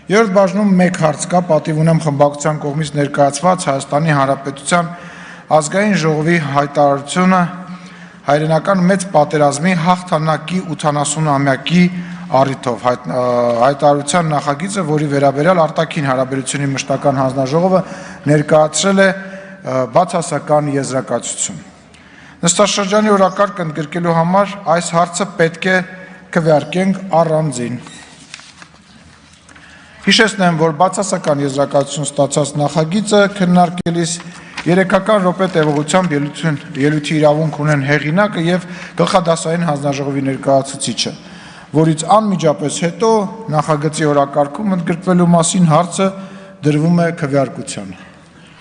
Երրորդ բաժնում մեկ հարց կա, պատիվ ունեմ խմբակցության կողմից ներկայացված Հայաստանի Հանրապետության ազգային ժողովի հայտարարությունը հայրենական մեծ պատերազմի հաղթանակի 80-ամյակի առիթով հայտարարության նախագիծը, որի վերաբերյալ արտաքին հարաբերությունների մշտական հանձնաժողովը ներկայացրել է բացասական եզրակացություն։ Նստաշրջանի օրակարգ ընդգրկելու համար այս հարցը պետք է քվեարկենք առանձին։ Հիշեցնեմ, որ բացասական եզրակացություն ստացած նախագիծը քննարկելիս 3 րոպե տևողությամբ ելույթի իրավունք ունեն հեղինակը եւ գլխադասային հանձնաժողովի ներկայացուցիչը, որից անմիջապես հետո նախագծի օրակարգում ընդգրկվելու մասին հարցը դրվում է քվեարկության։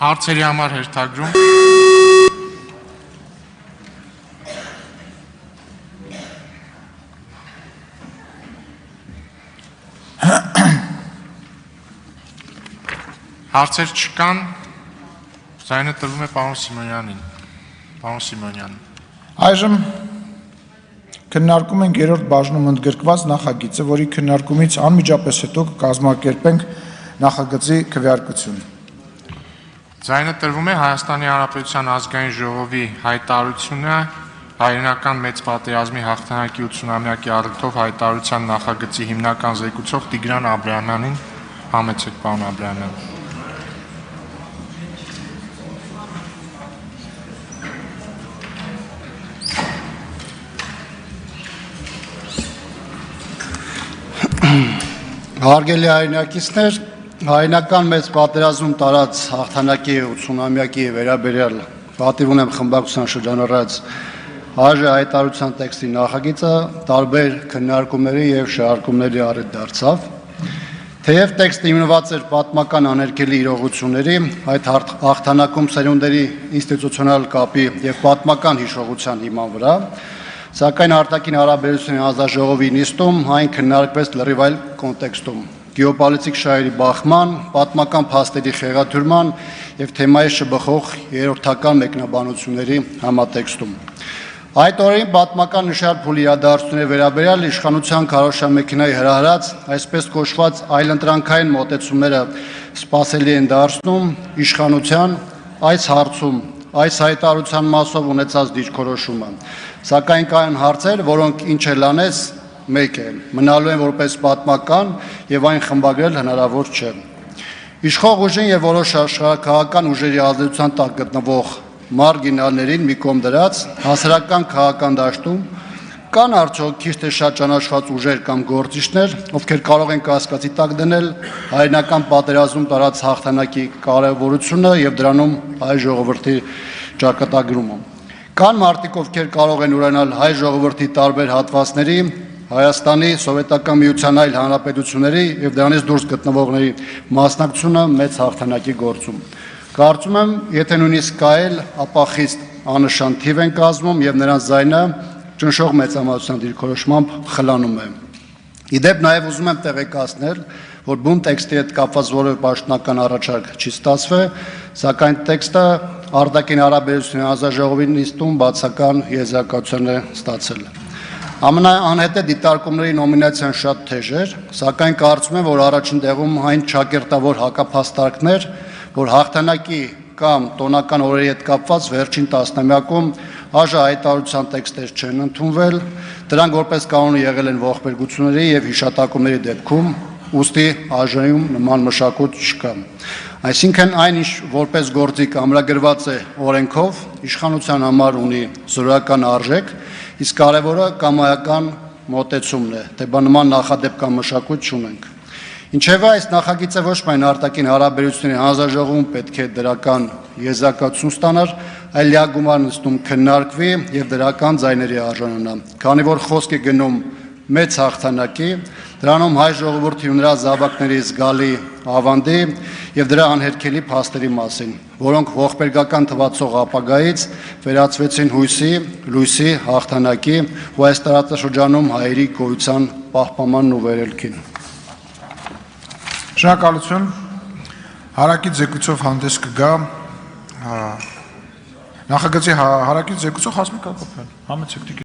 Հարցերի համար հերթագրում։ Հարցեր չկան, ձայնը տրվում է պարոն Սիմոնյանին։ Պարոն Սիմոնյան։ Այժմ քննարկում ենք երրորդ բաժնում ընդգրկված նախագիծը, որի քննարկումից անմիջապես հետո կկազմակերպենք նախագծի քվեարկությունը։ Ձայնը տրվում է Հայաստանի Հանրապետության ազգային ժողովի հայտարարությունը հայրենական մեծ պատերազմի հաղթանակի 80-ամյակի առիթով հայտարարության նախագծի հիմնական զեկուցող Տիգրան Աբրահամյանին։ Համեցեք, պարոն Աբրահամյան։ Հարգելի հայրենակիցներ, հայրենական մեծ պատերազմում տարած հաղթանակի 80-ամյակի վերաբերյալ պատիվ ունեմ խմբակցության շրջանառած ՀԱԺ հայտարարության տեքստի նախագիծը տարբեր քննարկումների եւ շարժումների առիթ դարձավ։ Թեև տեքստը հիմնված էր պատմական աներկելի իրողությունների, այդ հաղթանակում սերունդերի ինստիտուցիոնալ կապի եւ պատմական հիշողության հիման վրա, սակայն արտաքին հարաբերությունների հանձնաժողովի նիստում այն քննարկվեց լրիվ այլ կոնտեքստում՝ գեոպոլիտիկ շահերի բախման, պատմական փաստերի խեղաթյուրման եւ թեմայի շբխող երրորդական մեկնաբանությունների համատեքստում։ Այդ օրերին պատմական նշյալ փուլի իրադարձությունների վերաբերյալ իշխանության քարոզչամեքենայի հրահրած, այսպես կոչված այլընտրանքային մոտեցումները սպասելի են դարձնում իշխանության այս հարցում այս հայտարարության մասով ունեցած դիրքորոշումը, սակայն կան հարցեր, որոնք ինչ էլ անես, մեկ է, մնալու են որպես պատմական եւ այն խմբագրել հնարավոր չէ։ Իշխող ուժին եւ որոշ աշխարհաքաղաքական ուժերի ազդեցության տակ գտնվող մարգինալներին մի կողմ դրած հասարակական քաղաքական դաշտում կան արդյոք քիչ թե շատ ճանաչված ուժեր կամ գործիչներ, ովքեր կարող են կասկածի տակ դնել հայրենական պատերազմում տարած հաղթանակի կարևորությունը եւ դրանում հայ ժողովրդի ճակատագրումը։ Կան մարդիկ, ովքեր կարող են ուրանալ հայ ժողովրդի տարբեր հատվածների, Հայաստանի, Սովետական միության այլ հանրապետությունների եւ դրանից դուրս գտնվողների մասնակցությունը մեծ հաղթանակի գործում։ Կարծում եմ, եթե նույնիսկ կա էլ, ապա խիստ աննշան թիվ են կազմում եւ նրանց ձայնը ճնշող մեծամասնության դիրքորոշմամբ խլանում է։ Իդեպ նաեւ ուզում եմ տեղեկացնել, որ բուն տեքստի հետ կապված որևէ պաշտոնական առաջարկ չի ստացվել, սակայն տեքստը արտաքին հարաբերությունների հանձնաժողովի նիստում բացական եզրակացություն է ստացել։ Ամենաանհետե դիտարկումների նոմինացիան շատ թեժ էր, սակայն կարծում եմ, որ առաջին տեղում այն ճակերտավոր հակափաստարկներ, որ հաղթանակի կամ տոնական օրերի հետ կապված վերջին տասնամյակում ՀԱԺ հայտարարության տեքստեր չեն ընդունվել, դրանք որպես կանոն եղել են ողբերգությունների եւ հիշատակումների դեպքում, ուստի ՀԱԺ-ում նման մշակույթ չկա։ Այսինքն այն ինչ որպես գործիք ամրագրված է օրենքով, իշխանության համար ունի զորական արժեք, իսկ կարևորը կամայական մոտեցումն է, թե բա նման նախադեպ կամ մշակույթ չունենք։ Ինչևէ այս նախագիծը ոչ միայն արտաքին հարաբերությունների հանձնաժողովում պետք է դրական եզրակացություն ստանար, այլ լիագումար նստում քննարկվի եւ դրական ձայների արժանանա։ Քանի որ խոսք է գնում մեծ հաղթանակի, դրանում հայ ժողովրդի ու նրա զավակների զգալի ավանդի եւ դրա անհերքելի փաստերի մասին, որոնք ողբերգական թվացող ապագայից վերածվեցին հույսի, լույսի, հաղթանակի ու այս տարածաշրջանում հայերի գոյության պահպանման ու վերելքին։ Շնորհակալություն։ Հարակից զեկույցով հանդես կգա նախագծի հարակից զեկուցող Հասմիկ Հակոբյան։ Համեցեք